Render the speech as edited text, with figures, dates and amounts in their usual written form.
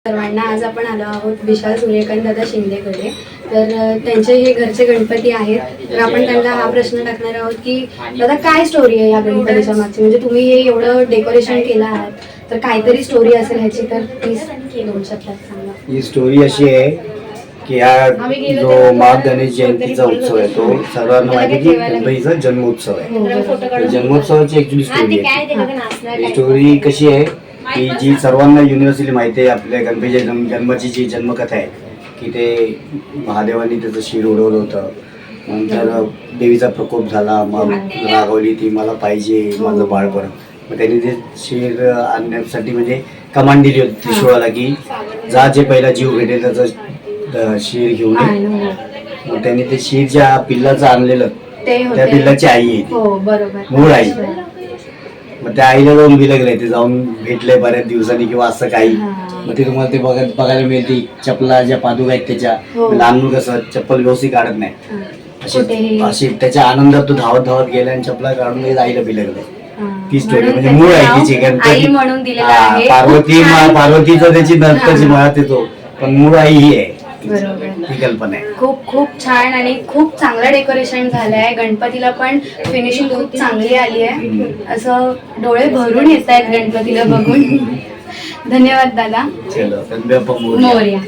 सर्वांना आज आपण आलो आहोत विशाल सूर्यकांत दादा शिंदेकडे. तर त्यांचे हे घरचे गणपती आहेत. तर आपण त्यांना हा प्रश्न टाकणार आहोत की दादा काय स्टोरी आहे या गणपतीच्या मागची, म्हणजे तुम्ही हे एवढं डेकोरेशन केलं आहात तर काहीतरी स्टोरी असेल ह्याची, तर प्लीज 2 शब्दात सांगा. ही स्टोरी अशी आहे की हा जो माघ गणेश जयंतीचा उत्सव आहे तो सर्वांना माहिती आहे की गणपतीचा जन्मोत्सव आहे. जन्मोत्सवाची ऍक्च्युली स्टोरी आहे. ही स्टोरी कशी आहे की जी सर्वांना युनिव्हर्सली माहिती आहे. आपल्या गणपतीच्या जन्माची जी जन्मकथा आहे की ते महादेवांनी त्याचं शिर उडवलं होतं. नंतर देवीचा प्रकोप झाला, मग रागवली ती मला पाहिजे माझं बाळपण. मग त्यांनी ते शिर आणण्यासाठी म्हणजे कमांड दिली होती त्रिशूळाला की जा जे पहिला जीव भेटेल त्याचं शिर घेऊन ये. मग त्यांनी ते शिर ज्या पिल्लाचं आणलेलं त्या पिल्लाची आई आहे, मूळ आई. मग त्या आईला जाऊन बिलगलंय, ते जाऊन भेटलंय बऱ्याच दिवसांनी किंवा असं काही. मग ते तुम्हाला ते बघायला मिळते. चपला ज्या पादुका आहेत त्याच्या, लहान मुलं कसं चप्पल व्यवस्थित काढत नाही, अशी त्याच्या आनंदात तो धावत धावत गेला आणि चपला काढून आईला बिलगलंय. ती स्टोरी म्हणजे मूळ आहे तिची. गणपती पार्वतीचं त्याची नंतरची मुळात येतो, पण मूळ आई ही आहे. ही कल्पना आहे. खूप खूप छान आणि खूप चांगलं डेकोरेशन झालंय. गणपतीला पण फिनिशिंग खूप चांगली आली आहे. असं डोळे भरून येत आहेत गणपतीला बघून. धन्यवाद दादा. चलो, मोरया.